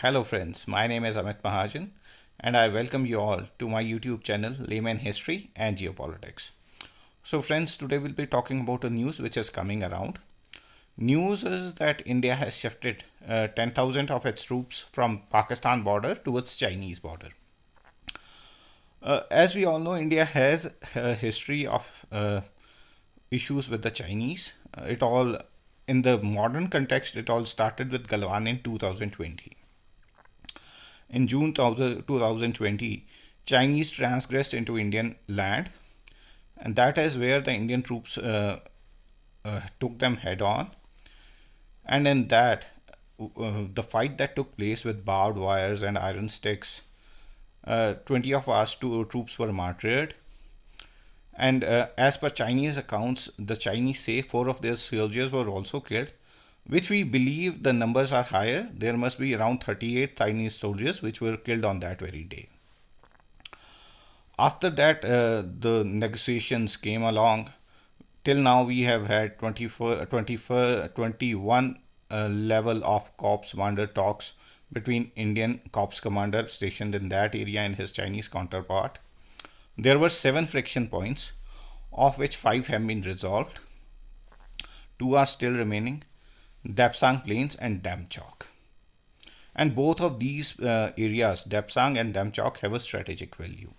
Hello friends, my name is Amit Mahajan and I welcome you all to my YouTube channel Layman History and Geopolitics. So friends, today we'll be talking about a news which is coming around. News is that India has shifted 10,000 of its troops from Pakistan border towards Chinese border. As we all know, India has a history of issues with the Chinese. It all, in the modern context, it all started with Galwan in 2020. In June 2020, Chinese transgressed into Indian land, and that is where the Indian troops took them head on. And in that, the fight that took place with barbed wires and iron sticks, 20 of our troops were martyred. And as per Chinese accounts, the Chinese say four of their soldiers were also killed, which we believe the numbers are higher. There must be around 38 Chinese soldiers which were killed on that very day. After that, the negotiations came along. Till now, we have had 21 level of Corps commander talks between Indian Corps commander stationed in that area and his Chinese counterpart. There were 7 friction points, of which 5 have been resolved. 2 are still remaining: Dapsang Plains and Damchok. And both of these areas, Dapsang and Damchok, have a strategic value.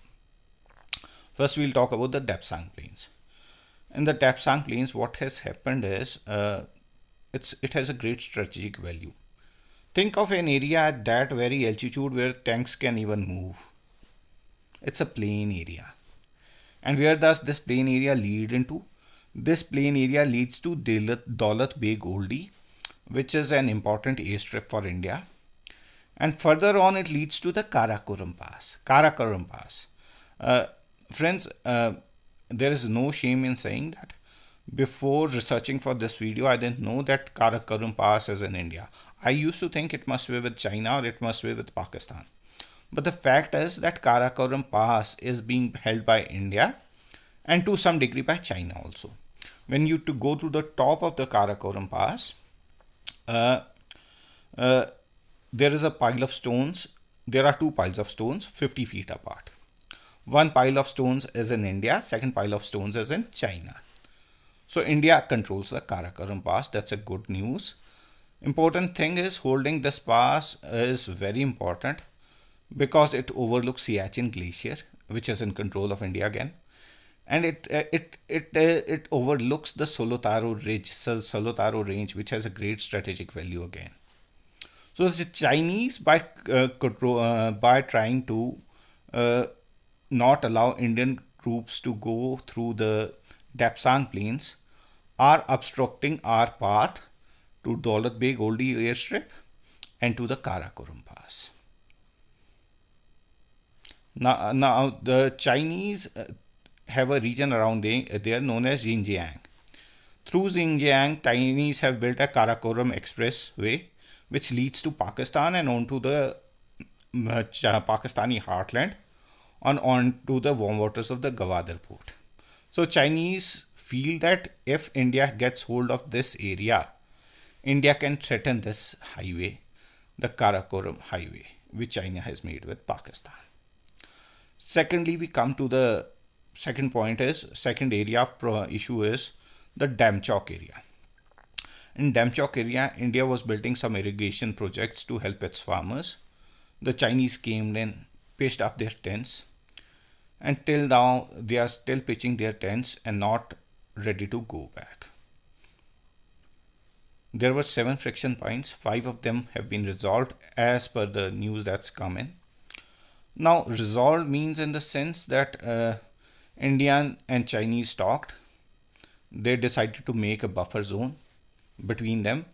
First, we'll talk about the Dapsang Plains. In the Dapsang Plains, what has happened is it has a great strategic value. Think of an area at that very altitude where tanks can even move. It's a plain area. And where does this plain area lead into? This plain area leads to Daulat Beg Oldie, which is an important airstrip for India. And further on, it leads to the Karakoram Pass. Karakoram Pass. Friends, there is no shame in saying that. Before researching for this video, I didn't know that Karakoram Pass is in India. I used to think it must be with China or it must be with Pakistan. But the fact is that Karakoram Pass is being held by India and to some degree by China also. When you to go to the top of the Karakoram Pass, uh, uh, there is a pile of stones. There are 2 piles of stones 50 feet apart. One pile of stones is in India, second pile of stones is in China. So India controls the Karakoram Pass. That's a good news. Important thing is holding this pass is very important because it overlooks Siachen Glacier, which is in control of India again, and it overlooks the Solotaro Range, which has a great strategic value again. So the Chinese, by trying to not allow Indian troops to go through the Dapsang Plains, are obstructing our path to Daulat Beg Oldie airstrip and to the Karakoram Pass. Now the Chinese have a region around there known as Xinjiang. Through Xinjiang, Chinese have built a Karakoram Expressway, which leads to Pakistan and onto the Pakistani heartland, onto the warm waters of the Gwadar port. So Chinese feel that if India gets hold of this area, India can threaten this highway, the Karakoram Highway, which China has made with Pakistan. Secondly, we come to the second area of issue is the Damchok area. In Damchok area, India was building some irrigation projects to help its farmers. The Chinese came in, pitched up their tents, and till now they are still pitching their tents and not ready to go back. There were 7 friction points, 5 of them have been resolved as per the news that's come in. Now, resolved means in the sense that Indian and Chinese talked. They decided to make a buffer zone between them.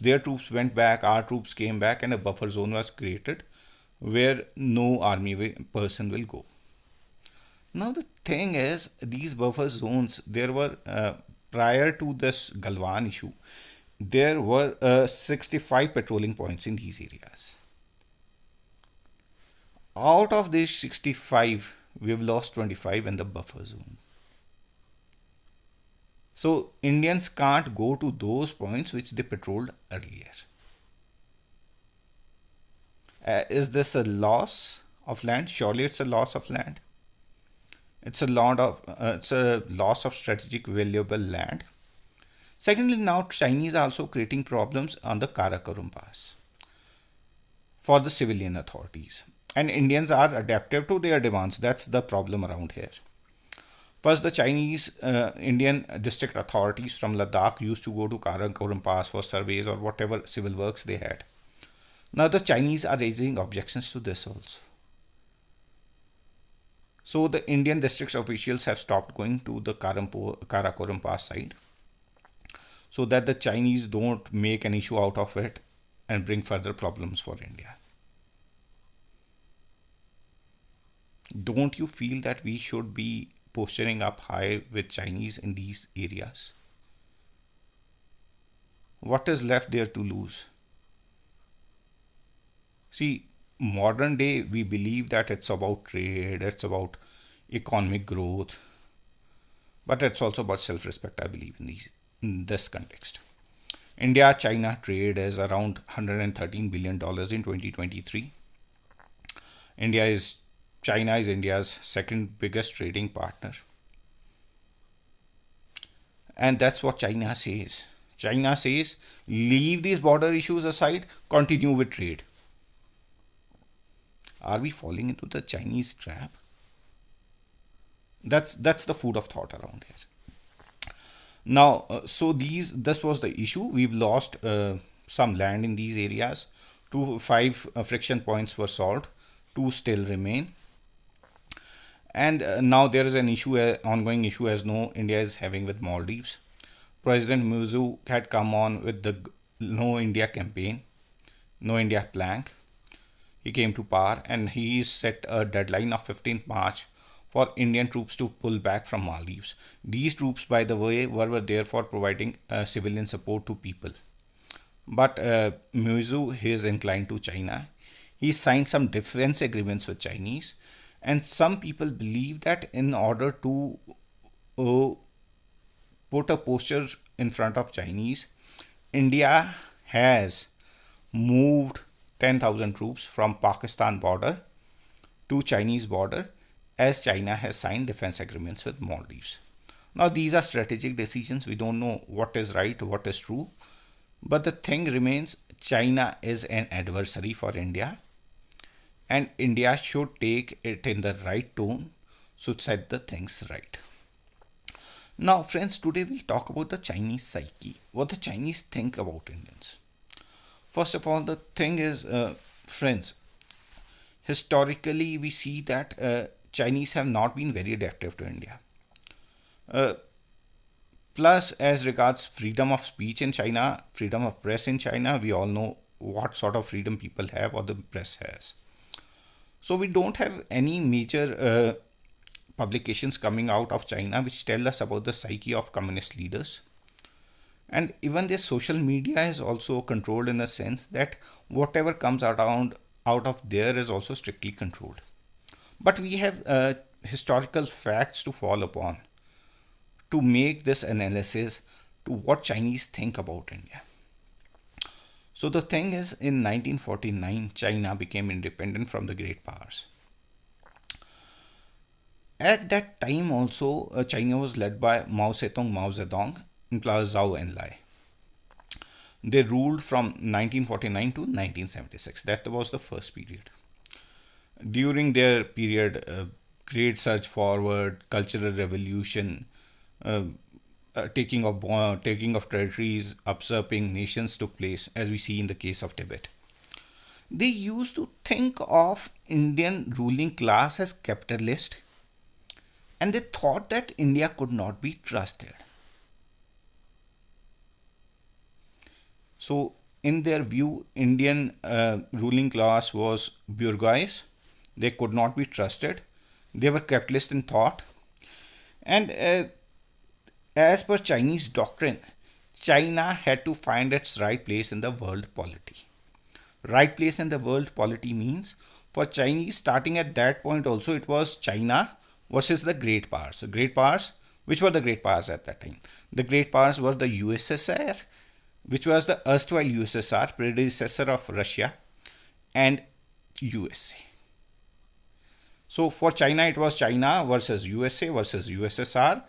Their troops went back, our troops came back, and a buffer zone was created where no army person will go. Now, the thing is, these buffer zones, there were, prior to this Galwan issue, there were 65 patrolling points in these areas. Out of these 65, we have lost 25 in the buffer zone. So Indians can't go to those points which they patrolled earlier. Is this a loss of land? Surely it's a loss of land. It's a loss of strategic valuable land. Secondly, now Chinese are also creating problems on the Karakoram Pass for the civilian authorities. And Indians are adaptive to their demands. That's the problem around here. First, the Chinese Indian district authorities from Ladakh used to go to Karakoram Pass for surveys or whatever civil works they had. Now, the Chinese are raising objections to this also. So, the Indian district officials have stopped going to the Karakoram Pass side so that the Chinese don't make an issue out of it and bring further problems for India. Don't you feel that we should be posturing up high with Chinese in these areas? What is left there to lose? See, modern day we believe that it's about trade, it's about economic growth, but it's also about self-respect, I believe, in this context. India China trade is around $113 billion in 2023. India is China is India's second biggest trading partner. And that's what China says. China says, leave these border issues aside, continue with trade. Are we falling into the Chinese trap? That's the food of thought around here. Now, so this was the issue. We've lost some land in these areas. Five friction points were solved. Two still remain. And now there is an issue, ongoing issue, as no India is having with Maldives. President Muzu had come on with the No India campaign, No India plank. He came to power and he set a deadline of 15th March for Indian troops to pull back from Maldives. These troops, by the way, were there for providing civilian support to people. But Muzu is inclined to China. He signed some defense agreements with Chinese. And some people believe that in order to put a posture in front of Chinese, India has moved 10,000 troops from Pakistan border to Chinese border as China has signed defense agreements with Maldives. Now these are strategic decisions. We don't know what is right, what is true. But the thing remains, China is an adversary for India. And India should take it in the right tone, should set the things right. Now, friends, today we'll talk about the Chinese psyche, what the Chinese think about Indians. First of all, the thing is, friends, historically we see that Chinese have not been very adaptive to India. Plus, as regards freedom of speech in China, freedom of press in China, we all know what sort of freedom people have or the press has. So we don't have any major publications coming out of China which tell us about the psyche of communist leaders. And even their social media is also controlled in a sense that whatever comes out of there is also strictly controlled. But we have historical facts to fall upon to make this analysis to what Chinese think about India. So the thing is, in 1949, China became independent from the great powers. At that time also, China was led by Mao Zedong, and Zhou Enlai. They ruled from 1949 to 1976. That was the first period. During their period, great surge forward, cultural revolution, taking of territories, usurping nations took place, as we see in the case of Tibet. They used to think of Indian ruling class as capitalist, and they thought that India could not be trusted. So, in their view, Indian ruling class was bourgeois. They could not be trusted. They were capitalist in thought, and as per Chinese doctrine, China had to find its right place in the world polity. Right place in the world polity means for Chinese, starting at that point also, it was China versus the great powers. The great powers, which were the great powers at that time? The great powers were the USSR, which was the erstwhile USSR, predecessor of Russia, and USA. So for China, it was China versus USA versus USSR,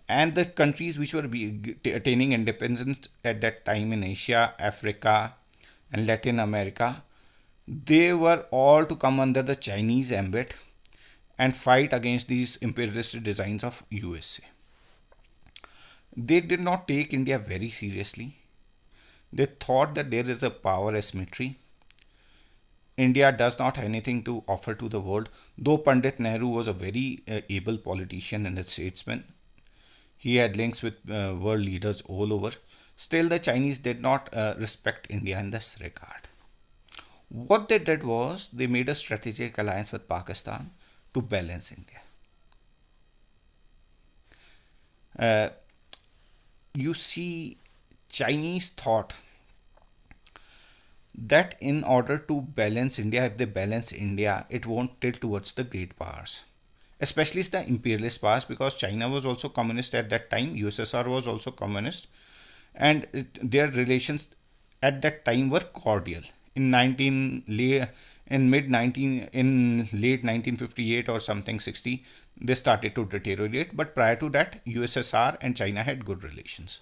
and the countries which were attaining independence at that time in Asia, Africa, and Latin America, they were all to come under the Chinese ambit and fight against these imperialist designs of USA. They did not take India very seriously. They thought that there is a power asymmetry. India does not have anything to offer to the world. Though Pandit Nehru was a very able politician and a statesman, he had links with world leaders all over. Still, the Chinese did not respect India in this regard. What they did was they made a strategic alliance with Pakistan to balance India. Uh, you see, Chinese thought that in order to balance India, if they balance India, it won't tilt towards the great powers, especially the imperialist powers, because China was also communist at that time, USSR was also communist, and their relations at that time were cordial. In late 1958 or something 60, they started to deteriorate, but prior to that, USSR and China had good relations.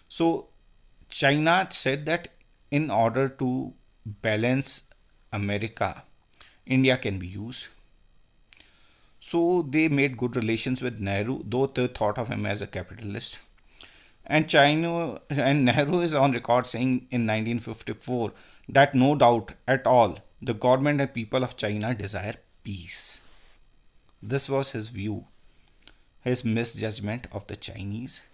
So China said that in order to balance America, India can be used. So they made good relations with Nehru, though they thought of him as a capitalist. And China and Nehru is on record saying in 1954 that no doubt at all the government and people of China desire peace. This was his view, his misjudgment of the Chinese.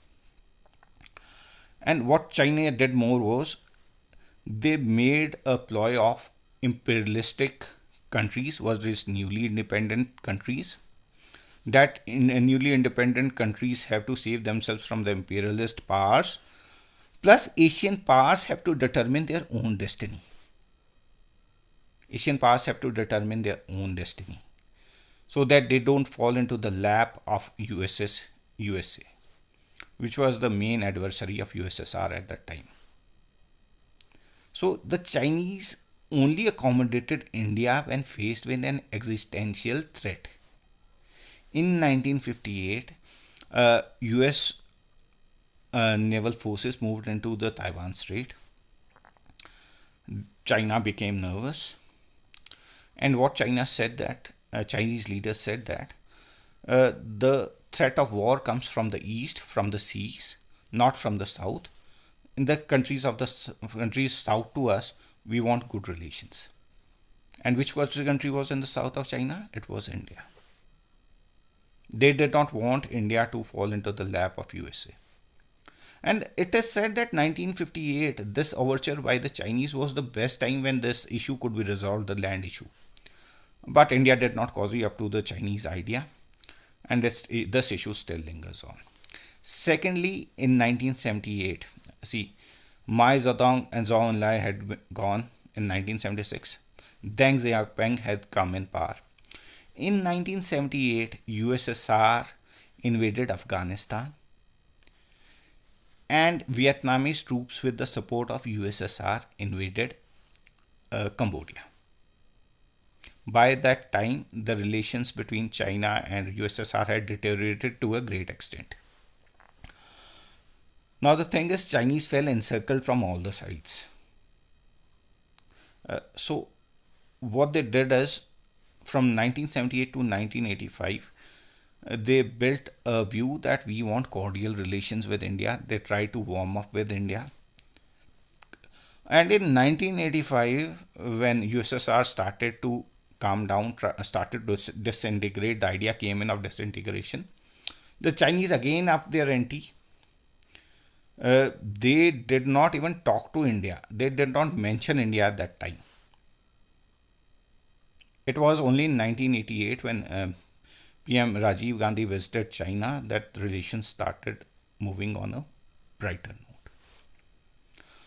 And what China did more was they made a ploy of imperialistic countries versus newly independent countries, that in newly independent countries have to save themselves from the imperialist powers, plus Asian powers have to determine their own destiny. Asian powers have to determine their own destiny so that they don't fall into the lap of USA, which was the main adversary of USSR at that time. So the Chinese only accommodated India when faced with an existential threat. In 1958, US naval forces moved into the Taiwan Strait. China became nervous, and what China said that Chinese leaders said that the threat of war comes from the east, from the seas, not from the south. In the countries south to us, we want good relations. And which country was in the south of China? It was India. They did not want India to fall into the lap of USA. And it is said that 1958, this overture by the Chinese was the best time when this issue could be resolved, the land issue. But India did not cozy up to the Chinese idea, and this issue still lingers on. Secondly, in 1978, see, Mao Zedong and Zhou Enlai had gone in 1976. Deng Xiaoping had come in power. In 1978, USSR invaded Afghanistan, and Vietnamese troops with the support of USSR invaded Cambodia. By that time, the relations between China and USSR had deteriorated to a great extent. Now the thing is, Chinese fell encircled from all the sides. So what they did is, from 1978 to 1985, they built a view that we want cordial relations with India. They tried to warm up with India. And in 1985, when USSR started to calm down, started to disintegrate, the idea came in of disintegration, the Chinese again upped their ante. They did not even talk to India. They did not mention India at that time. It was only in 1988 when PM Rajiv Gandhi visited China that relations started moving on a brighter note.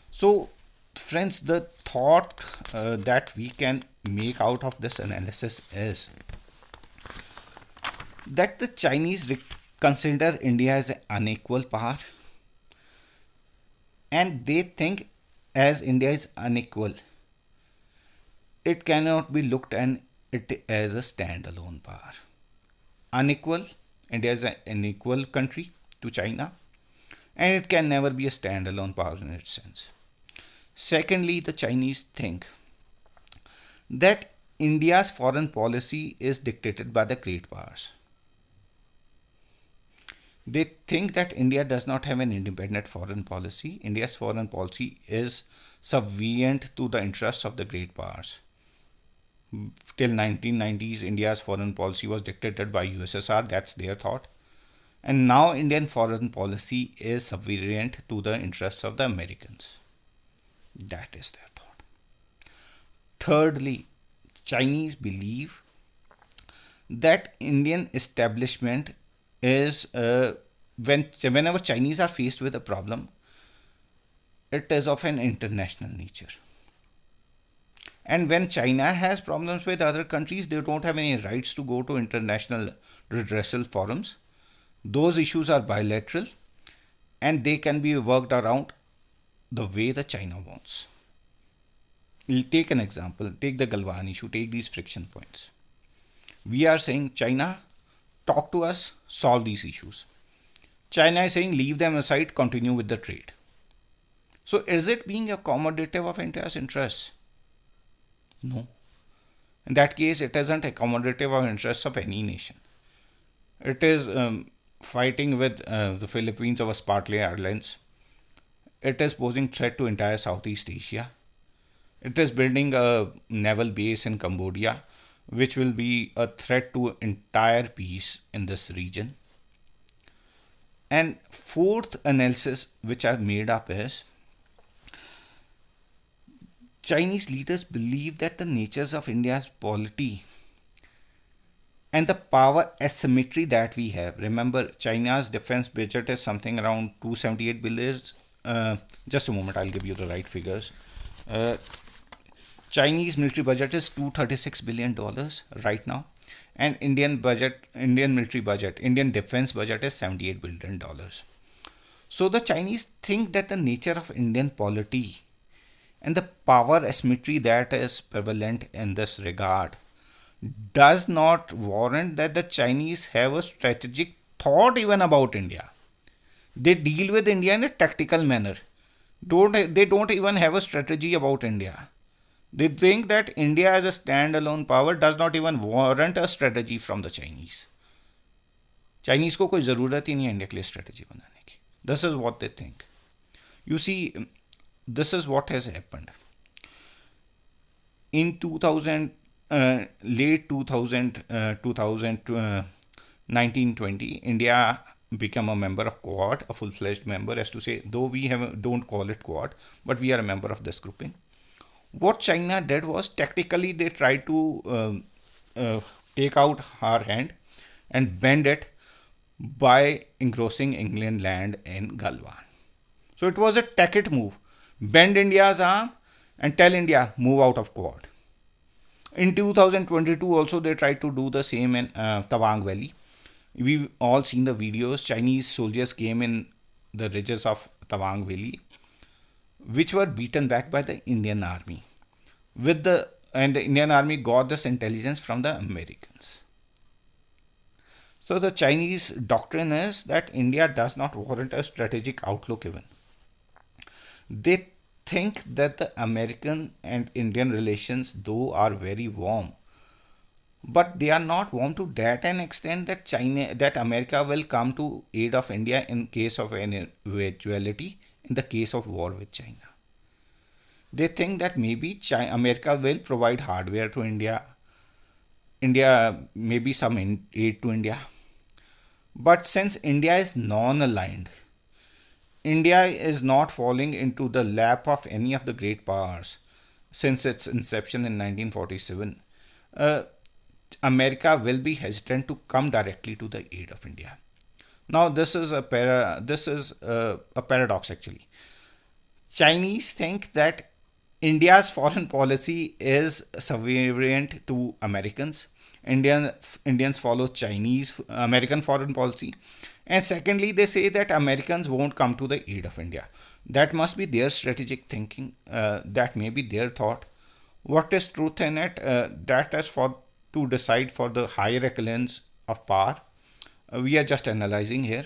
So, friends, the thought that we can make out of this analysis is that the Chinese consider India as an unequal power, and they think as India is unequal, it cannot be looked at it as a standalone power. Unequal, India is an unequal country to China, and it can never be a standalone power in its sense. Secondly, the Chinese think that India's foreign policy is dictated by the great powers. They think that India does not have an independent foreign policy. India's foreign policy is subservient to the interests of the great powers. Till 1990s, India's foreign policy was dictated by USSR. That's their thought. And now Indian foreign policy is subservient to the interests of the Americans. That is their thought. Thirdly, Chinese believe that Indian establishment is whenever Chinese are faced with a problem, it is of an international nature. And when China has problems with other countries, they don't have any rights to go to international redressal forums. Those issues are bilateral and they can be worked around the way the China wants. We'll take an example. Take the Galwan issue. Take these friction points. We are saying, China, talk to us, solve these issues. China is saying, leave them aside, continue with the trade. So is it being accommodative of India's interests? No. In that case, it isn't accommodative of interests of any nation. It is fighting with the Philippines over Sparkle Airlines. It is posing threat to entire Southeast Asia. It is building a naval base in Cambodia, which will be a threat to entire peace in this region. And fourth analysis which I've made up is Chinese leaders believe that the natures of India's polity and the power asymmetry that we have. Remember, China's defense budget is something around 278 billion. Just a moment, I'll give you the right figures. Chinese military budget is $236 billion right now, and Indian military budget, Indian defense budget is $78 billion. So the Chinese think that the nature of Indian polity and the power asymmetry that is prevalent in this regard does not warrant that the Chinese have a strategic thought even about India. They deal with India in a tactical manner. They don't even have a strategy about India. They think that India as a standalone power does not even warrant a strategy from the Chinese. Chinese को कोई ज़रूरत ही नहीं है India के लिए strategy बनाने की. This is what they think. You see, this is what has happened. In 2000, late 2000, 1920, India became a member of Quad, a full-fledged member, as to say, though we don't call it Quad, but we are a member of this grouping. What China did was tactically they tried to take out our hand and bend it by engrossing England land in Galwan. So it was a tacit move. Bend India's arm and tell India, move out of Quad. In 2022 also they tried to do the same in Tawang Valley. We've all seen the videos. Chinese soldiers came in the ridges of Tawang Valley, which were beaten back by the Indian army. And the Indian army got this intelligence from the Americans. So the Chinese doctrine is that India does not warrant a strategic outlook even. They think that the American and Indian relations, though, are very warm, but they are not warm to that an extent that America will come to aid of India in case of an eventuality, in the case of war with China. They think that maybe America will provide hardware to India, maybe some aid to India. But since India is non-aligned, India is not falling into the lap of any of the great powers since its inception in 1947. America will be hesitant to come directly to the aid of India. Now, this is a paradox actually. Chinese think that India's foreign policy is subservient to Americans. Indians follow American foreign policy. And secondly, they say that Americans won't come to the aid of India. That must be their strategic thinking. That may be their thought. What is truth in it? That is for to decide for the higher echelons of power. We are just analyzing here.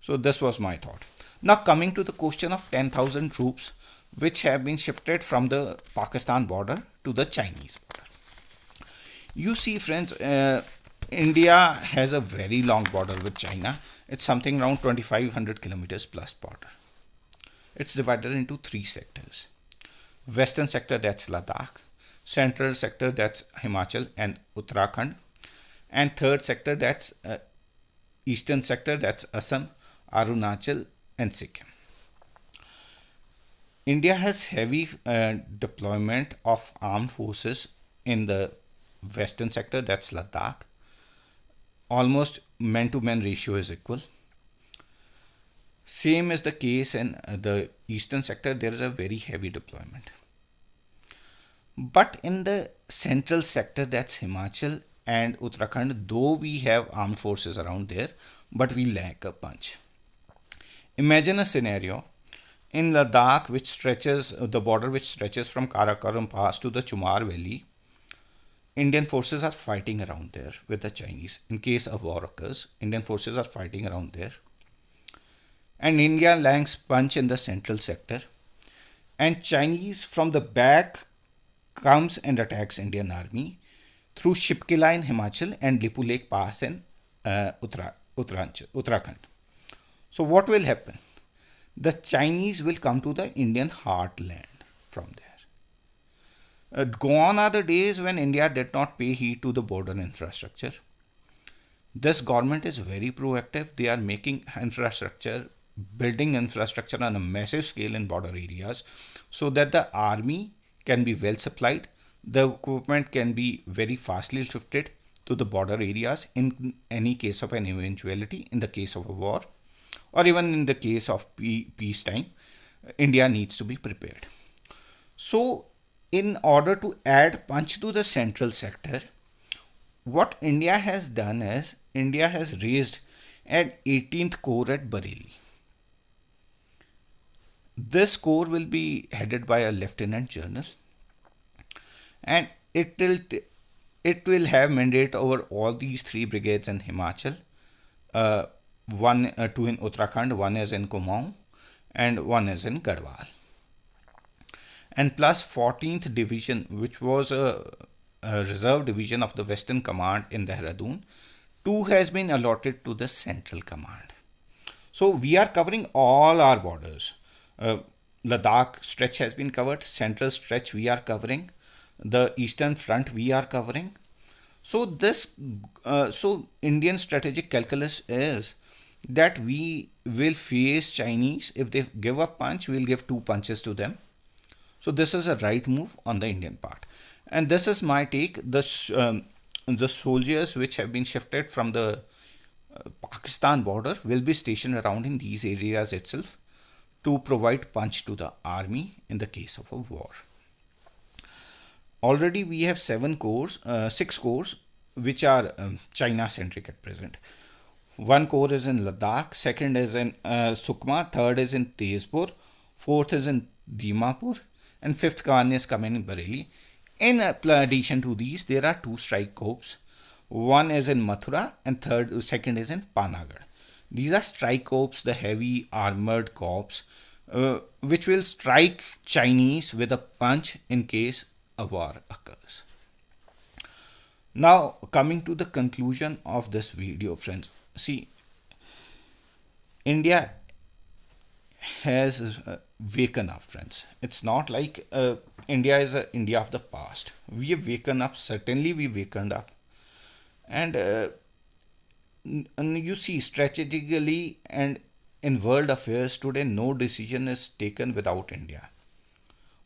So this was my thought. Now coming to the question of 10,000 troops which have been shifted from the Pakistan border to the Chinese border. You see, friends, India has a very long border with China. It's something around 2,500 kilometers plus border. It's divided into three sectors. Western sector, that's Ladakh. Central sector, that's Himachal and Uttarakhand. And third sector, that's eastern sector, that's Assam, Arunachal and Sikkim. India has heavy deployment of armed forces in the western sector, that's Ladakh. Almost man to man ratio is equal. Same is the case in the eastern sector, there is a very heavy deployment. But in the central sector, that's Himachal and Uttarakhand, though we have armed forces around there, but we lack a punch. Imagine a scenario in Ladakh, which stretches the border, which stretches from Karakoram Pass to the Chumar Valley. Indian forces are fighting around there with the Chinese. In case a war occurs, Indian forces are fighting around there. And India lacks punch in the central sector. And Chinese from the back comes and attacks Indian army through Shipkila in Himachal and Lipu Lake Pass in Uttarakhand. So what will happen? The Chinese will come to the Indian heartland from there. Gone are the days when India did not pay heed to the border infrastructure. This government is very proactive. They are making infrastructure, building infrastructure on a massive scale in border areas so that the army can be well supplied. The equipment can be very fastly shifted to the border areas in any case of an eventuality, in the case of a war, or even in the case of peacetime. India needs to be prepared. So, in order to add punch to the central sector, what India has done is India has raised an 18th corps at Bareilly. This corps will be headed by a lieutenant general, and it will have mandate over all these three brigades in Himachal. Two in Uttarakhand, one is in Kumaon, and one is in Garhwal. And plus 14th division, which was a reserve division of the Western Command in Dehradun, 2 has been allotted to the Central Command. So we are covering all our borders. Ladakh stretch has been covered, central stretch we are covering, the eastern front we are covering. So Indian strategic calculus is that we will face Chinese. If they give a punch, we will give 2 punches to them. So this is a right move on the Indian part. And this is my take. The soldiers which have been shifted from the Pakistan border will be stationed around in these areas itself to provide punch to the army in the case of a war. Already we have 6 corps which are China centric at present. One corps is in Ladakh, second is in Sukma, third is in Tezpur, fourth is in Dimapur, and fifth one is coming in Bareilly. In addition to these, there are 2 strike corps. One is in Mathura and second is in Panagarh. These are strike corps, the heavy armored corps, which will strike Chinese with a punch in case a war occurs. Now, coming to the conclusion of this video, friends. See, India has waken up, friends. It's not like India is India of the past. We have waken up. Certainly, we wakened up, and you see, strategically and in world affairs today, no decision is taken without India.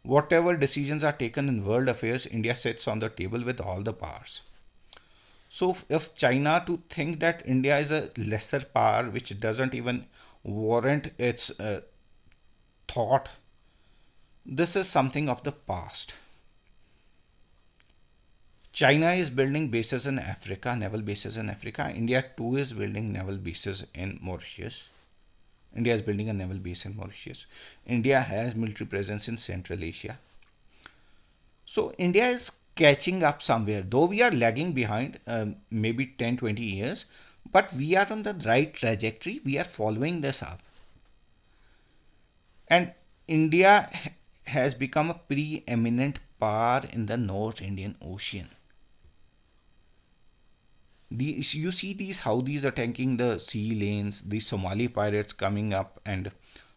Whatever decisions are taken in world affairs, India sits on the table with all the powers. So if China to think that India is a lesser power which doesn't even warrant its thought, this is something of the past. China is building bases in Africa, naval bases in Africa. India too is building naval bases in Mauritius. India is building a naval base in Mauritius. India has military presence in Central Asia. So India is catching up somewhere, though we are lagging behind, maybe 10, 20 years, but we are on the right trajectory. We are following this up. And India has become a preeminent power in the North Indian Ocean. You see these Houthis attacking the sea lanes, the Somali pirates coming up and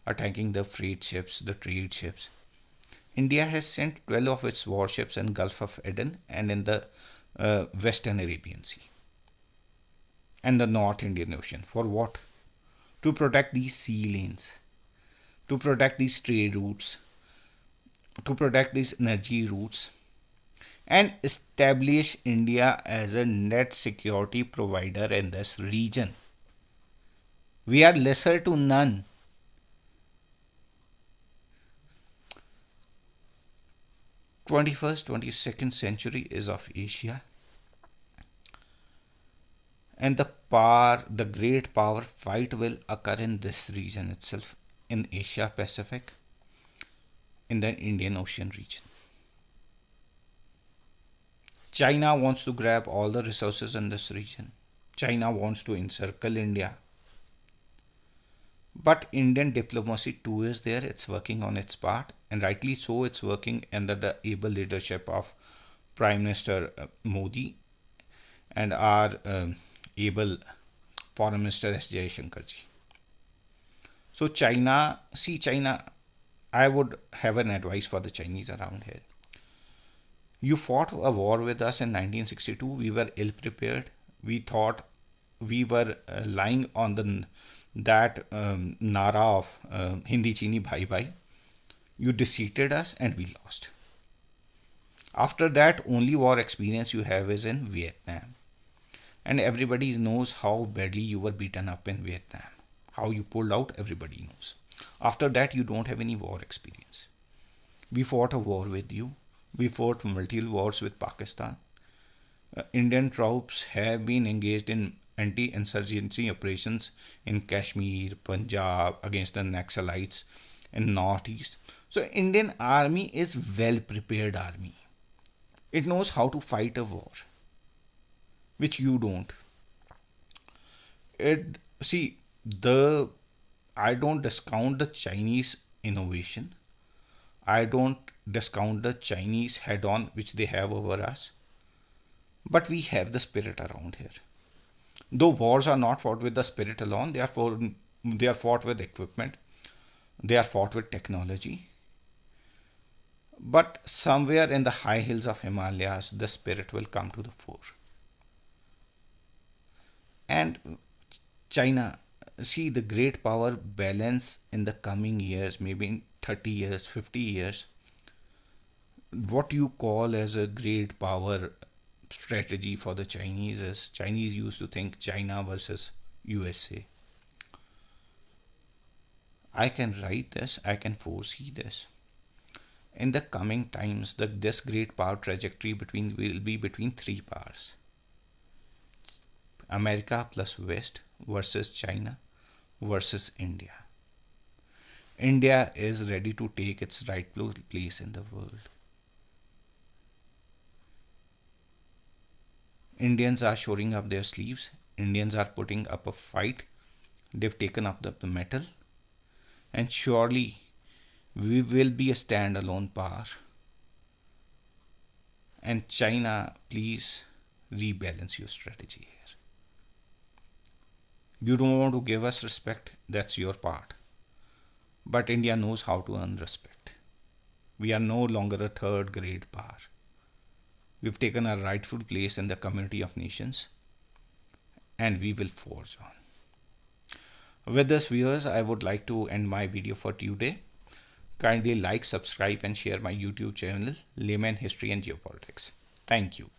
attacking the freight ships, the trade ships. India has sent 12 of its warships in Gulf of Aden and in the Western Arabian Sea and the North Indian Ocean. For what? To protect these sea lanes, to protect these trade routes, to protect these energy routes, and establish India as a net security provider in this region. We are lesser to none. 21st, 22nd century is of Asia, and the great power fight will occur in this region itself, in Asia Pacific, in the Indian Ocean region. China wants to grab all the resources in this region. China wants to encircle India. But Indian diplomacy too is there. It's working on its part, and rightly so. It's working under the able leadership of Prime Minister Modi and our able Foreign Minister S. Jaishankarji. So China, I would have an advice for the Chinese around here. You fought a war with us in 1962. We were ill prepared. We thought we were lying on that nara of Hindi Chini Bhai Bhai. You defeated us and we lost. After that, only war experience you have is in Vietnam. And everybody knows how badly you were beaten up in Vietnam. How you pulled out, everybody knows. After that, you don't have any war experience. We fought a war with you. We fought multiple wars with Pakistan. Indian troops have been engaged in anti-insurgency operations in Kashmir, Punjab, against the Naxalites in Northeast. So Indian army is well prepared army. It knows how to fight a war, which you don't. I don't discount the Chinese innovation. I don't discount the Chinese head on which they have over us. But we have the spirit around here. Though wars are not fought with the spirit alone, they are fought with equipment, they are fought with technology. But somewhere in the high hills of Himalayas, the spirit will come to the fore. And China, see the great power balance in the coming years, maybe in 30 years, 50 years, what you call as a great power strategy for the Chinese is Chinese used to think China versus USA. I can write this, I can foresee this. In the coming times, this great power trajectory will be between three powers. America plus West versus China versus India. India is ready to take its rightful place in the world. Indians are shoring up their sleeves. Indians are putting up a fight. They've taken up the metal. And surely we will be a standalone power. And China, please rebalance your strategy here. You don't want to give us respect, that's your part. But India knows how to earn respect. We are no longer a third grade power. We've taken our rightful place in the community of nations, and we will forge on. With this, viewers, I would like to end my video for today. Kindly like, subscribe, and share my YouTube channel, Layman History and Geopolitics. Thank you.